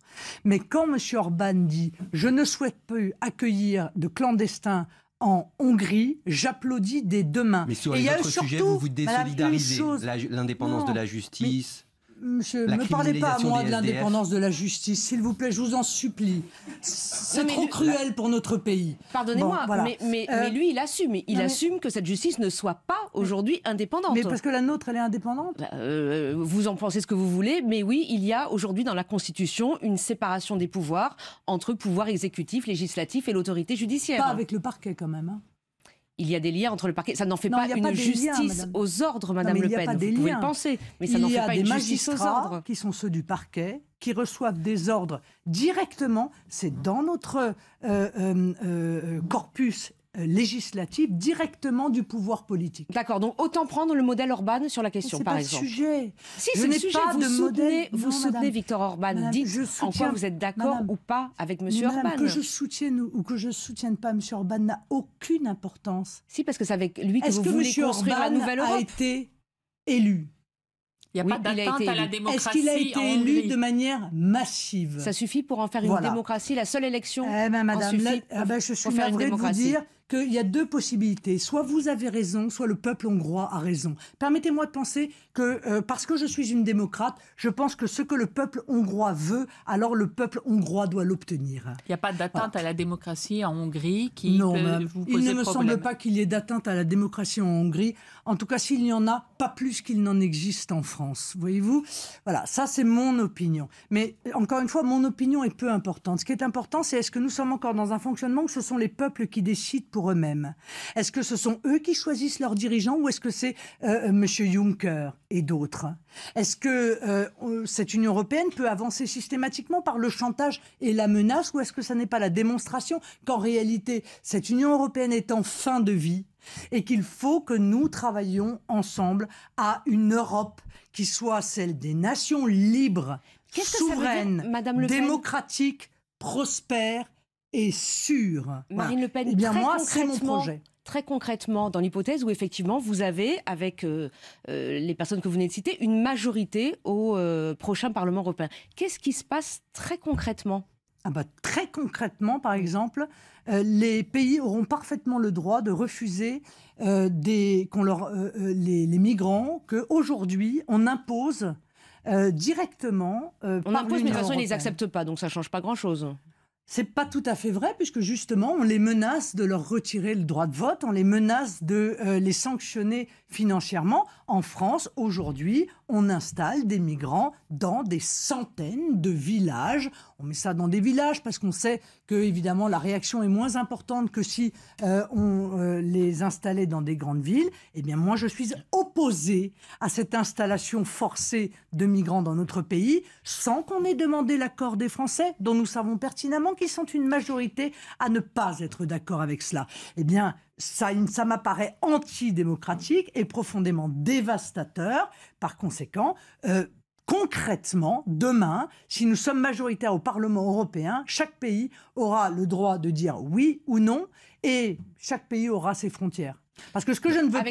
Mais quand M. Orban dit « je ne souhaite plus accueillir de clandestins » en Hongrie, j'applaudis des 2 mains. Mais sur les autres sujets, vous vous désolidarisez. L'indépendance de la justice... Monsieur, ne me parlez pas à moi de l'indépendance de la justice, s'il vous plaît, je vous en supplie. C'est trop cruel pour notre pays. Pardonnez-moi, bon, voilà. mais lui, il assume. Il assume que cette justice ne soit pas aujourd'hui indépendante. Mais parce que la nôtre, elle est indépendante. Vous en pensez ce que vous voulez, mais oui, il y a aujourd'hui dans la Constitution une séparation des pouvoirs entre pouvoir exécutif, législatif et l'autorité judiciaire. Pas avec le parquet quand même. il y a des liens entre le parquet. Ça n'en fait pas une justice aux ordres, Madame Le Pen. Vous pouvez le penser, mais ça n'en fait pas une justice aux ordres. Il y a des magistrats qui sont ceux du parquet, qui reçoivent des ordres directement. C'est dans notre corpus législatif, directement du pouvoir politique. D'accord, donc autant prendre le modèle Orban sur la question, par exemple. C'est pas le sujet. Si, c'est le sujet. Vous soutenez Viktor Orban. Dites en quoi vous êtes d'accord ou pas avec M. Orban. Que je soutienne ou que je ne soutienne pas M. Orban n'a aucune importance. Si, parce que c'est avec lui que vous voulez construire la nouvelle Europe. Est-ce que M. Orban a été élu ? Il n'y a pas d'atteinte à la démocratie. Est-ce qu'il a été élu de manière massive? Ça suffit pour en faire une démocratie, la seule élection madame, je suis navrée de vous dire qu'il y a deux possibilités. Soit vous avez raison, soit le peuple hongrois a raison. Permettez-moi de penser que, parce que je suis une démocrate, je pense que ce que le peuple hongrois veut, alors le peuple hongrois doit l'obtenir. Il n'y a pas d'atteinte à la démocratie en Hongrie qui peut vous poser il ne me problème. semble pas qu'il y ait d'atteinte à la démocratie en Hongrie. En tout cas, s'il y en a, pas plus qu'il n'en existe en France. Voyez-vous ? Voilà, ça c'est mon opinion. Mais encore une fois, mon opinion est peu importante. Ce qui est important, c'est est-ce que nous sommes encore dans un fonctionnement où ce sont les peuples qui décident pour eux-mêmes? Est-ce que ce sont eux qui choisissent leurs dirigeants ou est-ce que c'est M. Juncker et d'autres? Est-ce que cette Union européenne peut avancer systématiquement par le chantage et la menace ou est-ce que ça n'est pas la démonstration qu'en réalité, cette Union européenne est en fin de vie et qu'il faut que nous travaillions ensemble à une Europe qui soit celle des nations libres, souveraines, démocratiques, prospères et sûres. Marine Le Pen, eh bien moi, c'est mon projet. Très concrètement, dans l'hypothèse où effectivement vous avez, avec les personnes que vous venez de citer, une majorité au prochain Parlement européen, qu'est-ce qui se passe très concrètement ? Très concrètement, par exemple, les pays auront parfaitement le droit de refuser les migrants qu'aujourd'hui on impose directement on par impose, mais de toute façon, ils ne les européenne. acceptent pas, donc ça ne change pas grand-chose. C'est pas tout à fait vrai, puisque justement, on les menace de leur retirer le droit de vote, on les menace de les sanctionner financièrement. En France, aujourd'hui, on installe des migrants dans des centaines de villages. On met ça dans des villages parce qu'on sait que, évidemment, la réaction est moins importante que si on les installait dans des grandes villes. Eh bien, moi, je suis opposée à cette installation forcée de migrants dans notre pays, sans qu'on ait demandé l'accord des Français, dont nous savons pertinemment qu'ils sont une majorité à ne pas être d'accord avec cela. Eh bien, ça m'apparaît antidémocratique et profondément dévastateur. Par conséquent, concrètement, demain, si nous sommes majoritaires au Parlement européen, chaque pays aura le droit de dire oui ou non et chaque pays aura ses frontières. Parce que ce que je ne veux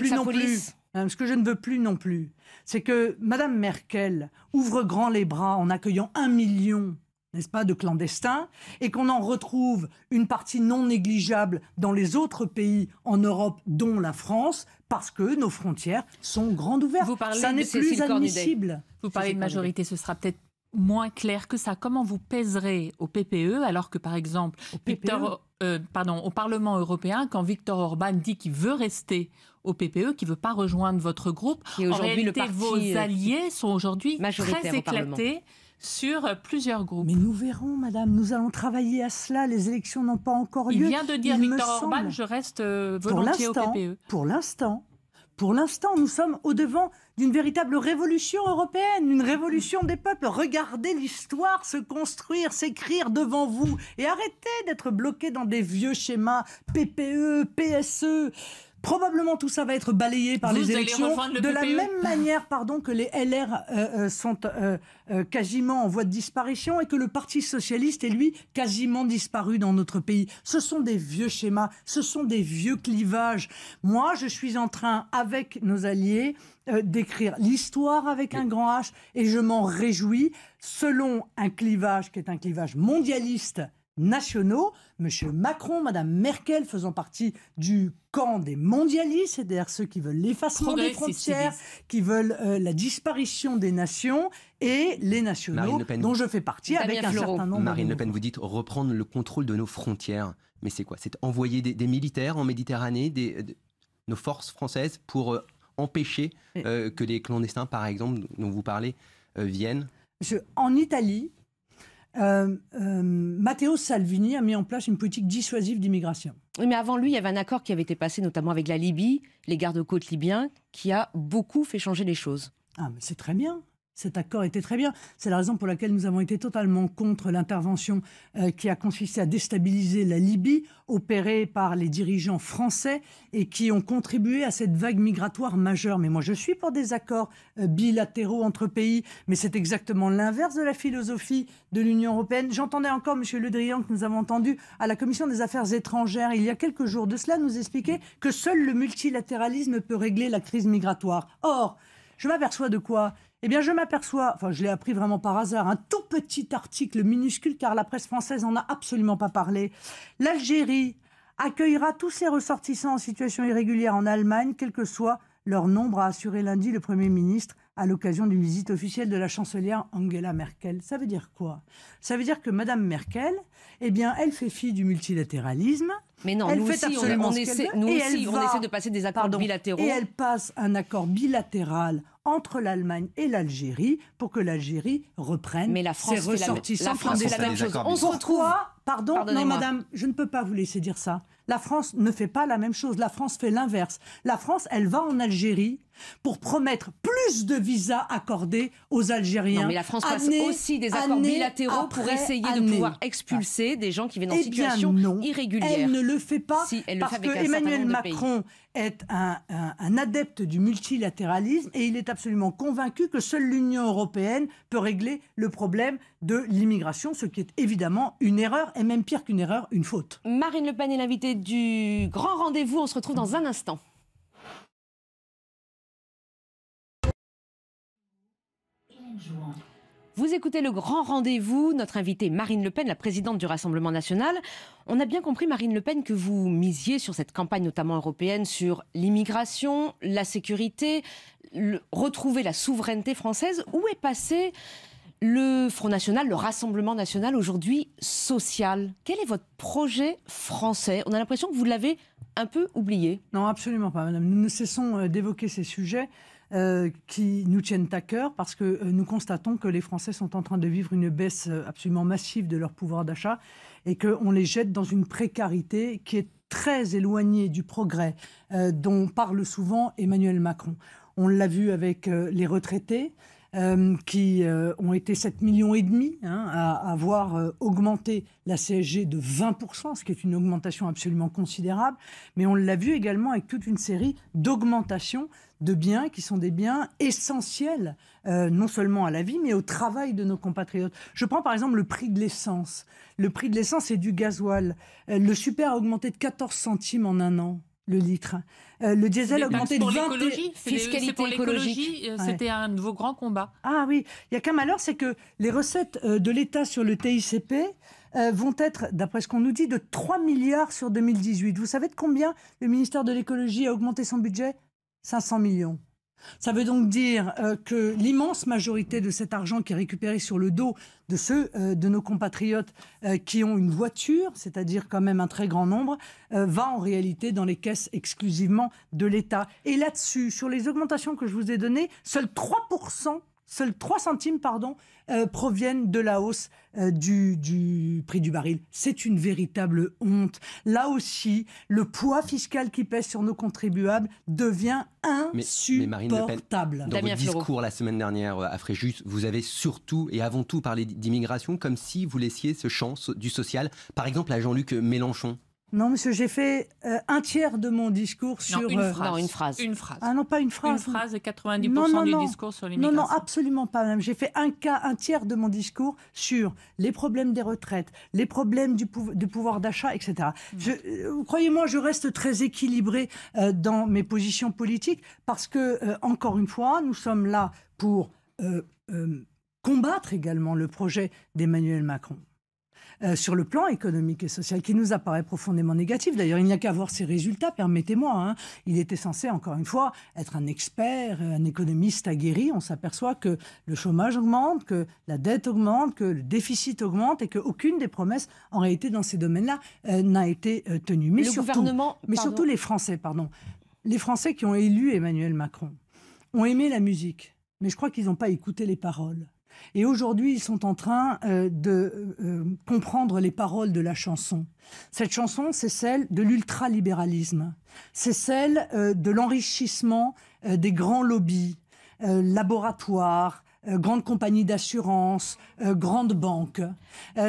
plus non plus, c'est que Mme Merkel ouvre grand les bras en accueillant 1 million, n'est-ce pas, de clandestins, et qu'on en retrouve une partie non négligeable dans les autres pays en Europe, dont la France, parce que nos frontières sont grandes ouvertes. Ça n'est plus admissible. Vous parlez de majorité, ce sera peut-être moins clair que ça. Comment vous pèserez au PPE, alors que, par exemple, au Parlement européen, quand Viktor Orban dit qu'il veut rester au PPE, qu'il ne veut pas rejoindre votre groupe, en réalité, vos alliés sont aujourd'hui très éclatés sur plusieurs groupes. Mais nous verrons, madame, nous allons travailler à cela. Les élections n'ont pas encore lieu. Il vient de dire, Viktor Orban, je reste volontiers au PPE. Pour l'instant, nous sommes au-devant d'une véritable révolution européenne, une révolution des peuples. Regardez l'histoire se construire, s'écrire devant vous et arrêtez d'être bloqués dans des vieux schémas PPE, PSE. Probablement tout ça va être balayé par les élections de la même manière que les LR sont quasiment en voie de disparition et que le Parti socialiste est lui quasiment disparu dans notre pays. Ce sont des vieux schémas, ce sont des vieux clivages. Moi, je suis en train, avec nos alliés, d'écrire l'histoire avec un grand H et je m'en réjouis selon un clivage qui est un clivage mondialiste nationaux, M. Macron, Mme Merkel faisant partie du camp des mondialistes, c'est-à-dire ceux qui veulent l'effacement des frontières, qui veulent la disparition des nations, et les nationaux dont je fais partie avec un certain nombre. Marine Le Pen, vous dites reprendre le contrôle de nos frontières. Mais c'est quoi? C'est envoyer des militaires en Méditerranée, nos forces françaises pour empêcher que les clandestins, par exemple, dont vous parlez, viennent? En Italie, Matteo Salvini a mis en place une politique dissuasive d'immigration. Oui, mais avant lui, il y avait un accord qui avait été passé notamment avec la Libye, les gardes-côtes libyens, qui a beaucoup fait changer les choses. Ah, mais c'est très bien. Cet accord était très bien. C'est la raison pour laquelle nous avons été totalement contre l'intervention qui a consisté à déstabiliser la Libye, opérée par les dirigeants français et qui ont contribué à cette vague migratoire majeure. Mais moi, je suis pour des accords bilatéraux entre pays, mais c'est exactement l'inverse de la philosophie de l'Union européenne. J'entendais encore M. Le Drian, que nous avons entendu à la Commission des Affaires étrangères, il y a quelques jours de cela, nous expliquer que seul le multilatéralisme peut régler la crise migratoire. Or, je m'aperçois de quoi ? Eh bien, je m'aperçois, enfin, je l'ai appris vraiment par hasard, un tout petit article minuscule, car la presse française n'en a absolument pas parlé. L'Algérie accueillera tous ses ressortissants en situation irrégulière en Allemagne, quel que soit leur nombre, a assuré lundi le Premier ministre à l'occasion d'une visite officielle de la chancelière Angela Merkel. Ça veut dire quoi ? Ça veut dire que Mme Merkel, eh bien, elle fait fi du multilatéralisme. Mais non, nous aussi, on essaie de passer des accords bilatéraux. Et elle passe un accord bilatéral entre l'Allemagne et l'Algérie pour que l'Algérie reprenne ses ressortissants clandestins. On se retrouve... Pardon, non madame, je ne peux pas vous laisser dire ça. La France ne fait pas la même chose. La France fait l'inverse. La France, elle va en Algérie pour promettre plus de visas accordés aux Algériens. Non, mais la France passe aussi des accords bilatéraux pour essayer de pouvoir expulser des gens qui viennent en situation irrégulière. Elle ne le fait pas parce que Emmanuel Macron est un adepte du multilatéralisme et il est absolument convaincu que seule l'Union européenne peut régler le problème de l'immigration, ce qui est évidemment une erreur, et même pire qu'une erreur, une faute. Marine Le Pen est l'invitée du Grand Rendez-vous. On se retrouve dans un instant. Vous écoutez le Grand Rendez-vous, notre invitée Marine Le Pen, la présidente du Rassemblement national. On a bien compris, Marine Le Pen, que vous misiez sur cette campagne, notamment européenne, sur l'immigration, la sécurité, retrouver la souveraineté française. Où est passé le Front National, le Rassemblement national, aujourd'hui social? Quel est votre projet français? On a l'impression que vous l'avez un peu oublié. Non, absolument pas, madame. Nous ne cessons d'évoquer ces sujets qui nous tiennent à cœur parce que nous constatons que les Français sont en train de vivre une baisse absolument massive de leur pouvoir d'achat et qu'on les jette dans une précarité qui est très éloignée du progrès dont parle souvent Emmanuel Macron. On l'a vu avec les retraités qui ont été 7,5 millions à avoir augmenté la CSG de 20%, ce qui est une augmentation absolument considérable. Mais on l'a vu également avec toute une série d'augmentations de biens qui sont des biens essentiels, non seulement à la vie, mais au travail de nos compatriotes. Je prends par exemple le prix de l'essence. Le prix de l'essence et du gasoil. Le super a augmenté de 14 centimes en un an. Le litre. Le diesel a augmenté de 20... Fiscalité pour l'écologie, c'était un de vos grands combats. Ah oui, il n'y a qu'un malheur, c'est que les recettes de l'État sur le TICP vont être, d'après ce qu'on nous dit, de 3 milliards sur 2018. Vous savez de combien le ministère de l'écologie a augmenté son budget ? 500 millions. Ça veut donc dire que l'immense majorité de cet argent qui est récupéré sur le dos de ceux de nos compatriotes qui ont une voiture, c'est-à-dire quand même un très grand nombre, va en réalité dans les caisses exclusivement de l'État. Et là-dessus, sur les augmentations que je vous ai données, seuls 3 centimes proviennent de la hausse du prix du baril. C'est une véritable honte. Là aussi, le poids fiscal qui pèse sur nos contribuables devient insupportable. Mais Marine Le Pen, dans votre discours la semaine dernière à Fréjus, vous avez surtout et avant tout parlé d'immigration comme si vous laissiez ce champ du social, par exemple à Jean-Luc Mélenchon. Non, monsieur, j'ai fait un tiers de mon discours sur... une phrase. Ah non, pas une phrase. Une phrase et 90% du discours sur l'immigration. Non, absolument pas, madame. J'ai fait un tiers de mon discours sur les problèmes des retraites, les problèmes du pouvoir d'achat, etc. Croyez-moi, je reste très équilibré dans mes positions politiques parce que, encore une fois, nous sommes là pour combattre également le projet d'Emmanuel Macron. Sur le plan économique et social, qui nous apparaît profondément négatif. D'ailleurs, il n'y a qu'à voir ses résultats, permettez-moi. Il était censé, encore une fois, être un expert, un économiste aguerri. On s'aperçoit que le chômage augmente, que la dette augmente, que le déficit augmente et qu'aucune des promesses, en réalité, dans ces domaines-là, n'a été tenue. Mais surtout les Français, les Français qui ont élu Emmanuel Macron ont aimé la musique, mais je crois qu'ils n'ont pas écouté les paroles. Et aujourd'hui, ils sont en train de comprendre les paroles de la chanson. Cette chanson, c'est celle de l'ultralibéralisme. C'est celle de l'enrichissement des grands lobbies, laboratoires, grandes compagnies d'assurance, grandes banques.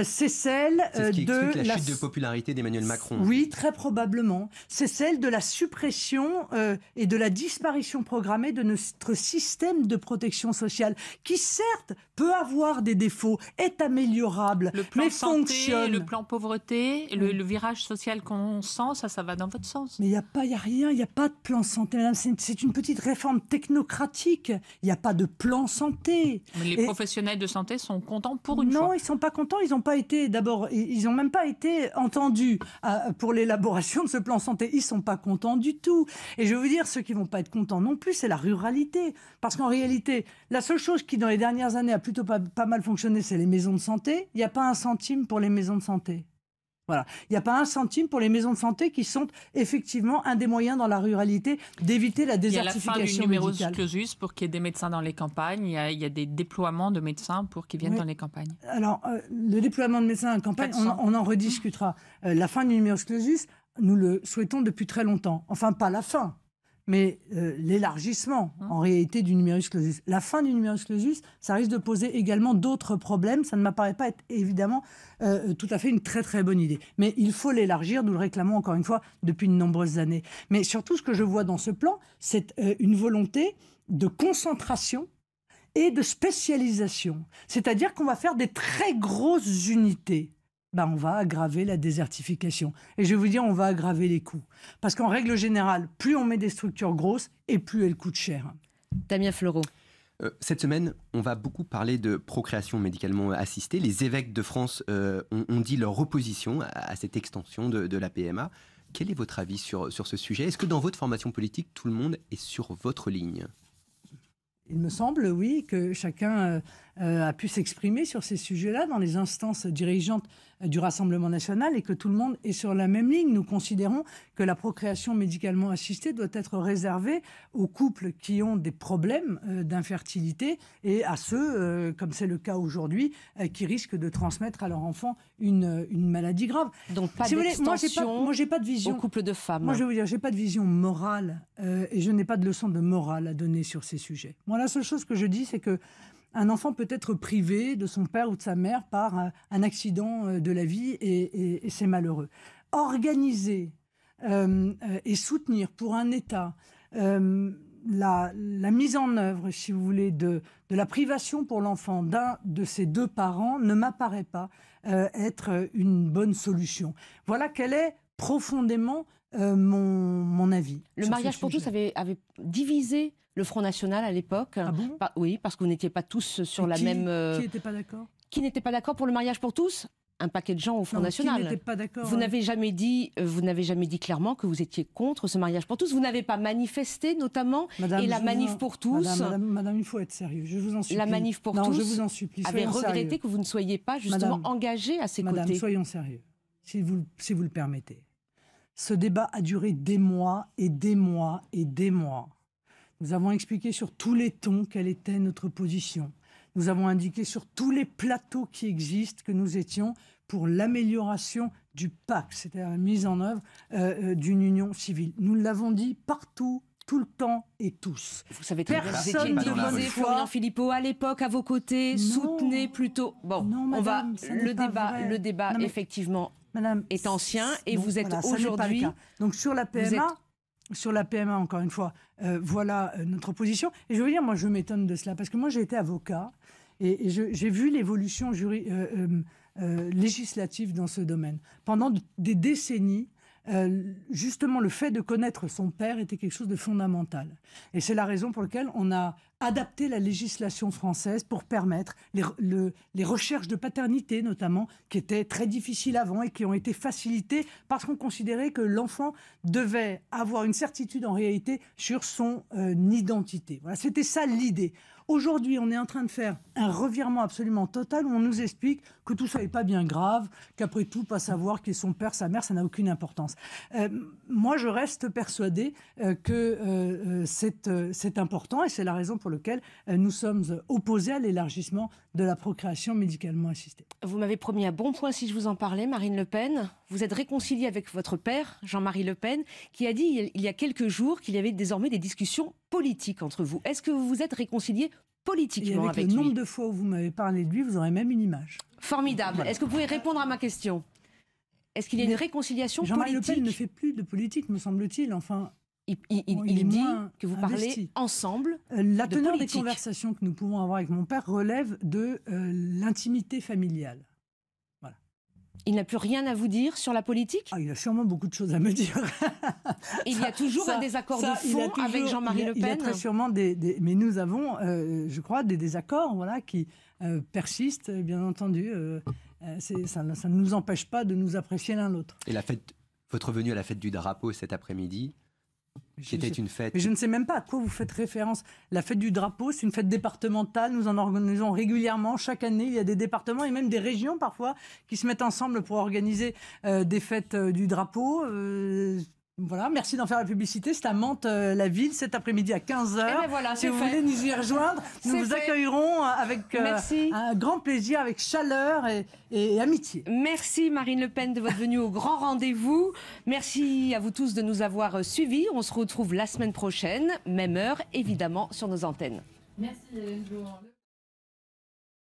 C'est celle c'est ce qui de explique la chute de popularité d'Emmanuel Macron. Oui, très probablement. C'est celle de la suppression et de la disparition programmée de notre système de protection sociale, qui certes peut avoir des défauts, est améliorable, le plan mais santé, fonctionne. le plan pauvreté, le virage social qu'on sent, ça va dans votre sens. Mais il n'y a rien, il n'y a pas de plan santé, madame. C'est une petite réforme technocratique. Il n'y a pas de plan santé. Mais les professionnels de santé sont contents pour une fois. Non, ils ne sont pas contents. Ils n'ont pas été, d'abord, ils n'ont même pas été entendus pour l'élaboration de ce plan santé. Ils ne sont pas contents du tout. Et je veux vous dire, ceux qui ne vont pas être contents non plus, c'est la ruralité. Parce qu'en réalité, la seule chose qui, dans les dernières années, a plutôt pas mal fonctionné, c'est les maisons de santé. Il n'y a pas un centime pour les maisons de santé. Voilà. Il n'y a pas un centime pour les maisons de santé qui sont effectivement un des moyens dans la ruralité d'éviter la désertification médicale. Il y a la fin du numerus clausus pour qu'il y ait des médecins dans les campagnes. Il y a des déploiements de médecins pour qu'ils viennent dans les campagnes. Alors, le déploiement de médecins en campagne, on en rediscutera. La fin du numerus clausus, nous le souhaitons depuis très longtemps. Enfin, pas la fin, mais l'élargissement, en réalité, du numerus clausus. La fin du numerus clausus, ça risque de poser également d'autres problèmes. Ça ne m'apparaît pas être, évidemment, tout à fait une très, très bonne idée. Mais il faut l'élargir, nous le réclamons encore une fois depuis de nombreuses années. Mais surtout, ce que je vois dans ce plan, c'est une volonté de concentration et de spécialisation. C'est-à-dire qu'on va faire des très grosses unités. On va aggraver la désertification. Et je vais vous dire, on va aggraver les coûts. Parce qu'en règle générale, plus on met des structures grosses et plus elles coûtent cher. Damien Fleureau. Cette semaine, on va beaucoup parler de procréation médicalement assistée. Les évêques de France ont dit leur opposition à cette extension de la PMA. Quel est votre avis sur ce sujet? Est-ce que dans votre formation politique, tout le monde est sur votre ligne? Il me semble, oui, que chacun a pu s'exprimer sur ces sujets-là dans les instances dirigeantes du Rassemblement national et que tout le monde est sur la même ligne. Nous considérons que la procréation médicalement assistée doit être réservée aux couples qui ont des problèmes d'infertilité et à ceux, comme c'est le cas aujourd'hui, qui risquent de transmettre à leur enfant une maladie grave. Donc pas si d'extension moi, j'ai pas de vision. Aux couples de femmes. Moi, je vais vous dire, j'ai pas de vision morale et je n'ai pas de leçon de morale à donner sur ces sujets. Moi, la seule chose que je dis, c'est que un enfant peut être privé de son père ou de sa mère par un accident de la vie et c'est malheureux. Organiser et soutenir pour un État la mise en œuvre, si vous voulez, de la privation pour l'enfant d'un de ses deux parents ne m'apparaît pas être une bonne solution. Voilà quel est profondément mon avis. Le mariage pour tous avait divisé le Front National à l'époque. Ah bon? Oui, parce que vous n'étiez pas tous sur la même... Qui n'était pas d'accord? Qui n'était pas d'accord pour le mariage pour tous? Un paquet de gens au Front National. Qui n'était pas d'accord? Vous n'avez jamais dit clairement que vous étiez contre ce mariage pour tous. Vous n'avez pas manifesté, notamment. Madame, et la manif pour tous. Madame, il faut être sérieux. Je vous en supplie. La manif pour tous. Je vous en supplie. Avait regretté que vous ne soyez pas justement engagée à ses côtés. Madame, soyons sérieux, si vous le permettez. Ce débat a duré des mois et des mois et des mois. Nous avons expliqué sur tous les tons quelle était notre position. Nous avons indiqué sur tous les plateaux qui existent que nous étions pour l'amélioration du pacte, c'est-à-dire la mise en œuvre d'une union civile. Nous l'avons dit partout, tout le temps et tous. Vous savez très bien, vous étiez divisé, Florian Philippot, à l'époque, à vos côtés, soutenez plutôt... Bon, non, madame, le débat non, effectivement, madame, est ancien et vous êtes aujourd'hui... Donc sur la PMA, encore une fois, voilà notre position. Et je veux dire, moi, je m'étonne de cela, parce que moi, j'ai été avocat et j'ai vu l'évolution législative dans ce domaine. Pendant des décennies, justement, le fait de connaître son père était quelque chose de fondamental. Et c'est la raison pour laquelle on a adapté la législation française pour permettre les recherches de paternité, notamment, qui étaient très difficiles avant et qui ont été facilitées parce qu'on considérait que l'enfant devait avoir une certitude en réalité sur son identité. Voilà, c'était ça l'idée. Aujourd'hui, on est en train de faire un revirement absolument total où on nous explique que tout ça n'est pas bien grave, qu'après tout, pas savoir qui est son père, sa mère, ça n'a aucune importance. Moi, je reste persuadée que c'est important et c'est la raison pour lequel nous sommes opposés à l'élargissement de la procréation médicalement assistée. Vous m'avez promis un bon point si je vous en parlais, Marine Le Pen. Vous êtes réconciliée avec votre père, Jean-Marie Le Pen, qui a dit il y a quelques jours qu'il y avait désormais des discussions politiques entre vous. Est-ce que vous vous êtes réconciliée politiquement avec lui? Le nombre de fois où vous m'avez parlé de lui, vous aurez même une image. Formidable. Voilà. Est-ce que vous pouvez répondre à ma question? Est-ce qu'il y a une réconciliation Jean-Marie politique? Le Pen ne fait plus de politique, me semble-t-il. Enfin, il dit que vous parlez ensemble. La teneur des conversations que nous pouvons avoir avec mon père relève de l'intimité familiale. Voilà. Il n'a plus rien à vous dire sur la politique? Il a sûrement beaucoup de choses à me dire. Il y a toujours un désaccord de fond avec Jean-Marie Le Pen? Il y a très sûrement mais nous avons, je crois, des désaccords qui persistent, bien entendu. Ça ne nous empêche pas de nous apprécier l'un l'autre. Et votre venue à la fête du drapeau cet après-midi, c'était une fête... Mais je ne sais même pas à quoi vous faites référence. La fête du drapeau, c'est une fête départementale. Nous en organisons régulièrement. Chaque année, il y a des départements et même des régions parfois qui se mettent ensemble pour organiser des fêtes du drapeau. Voilà, merci d'en faire la publicité. C'est à Mantes, la ville, cet après-midi à 15h. Voilà, si vous voulez nous y rejoindre, nous vous accueillerons avec un grand plaisir, avec chaleur et amitié. Merci Marine Le Pen de votre venue au grand rendez-vous. Merci à vous tous de nous avoir suivis. On se retrouve la semaine prochaine, même heure, évidemment, sur nos antennes. Merci.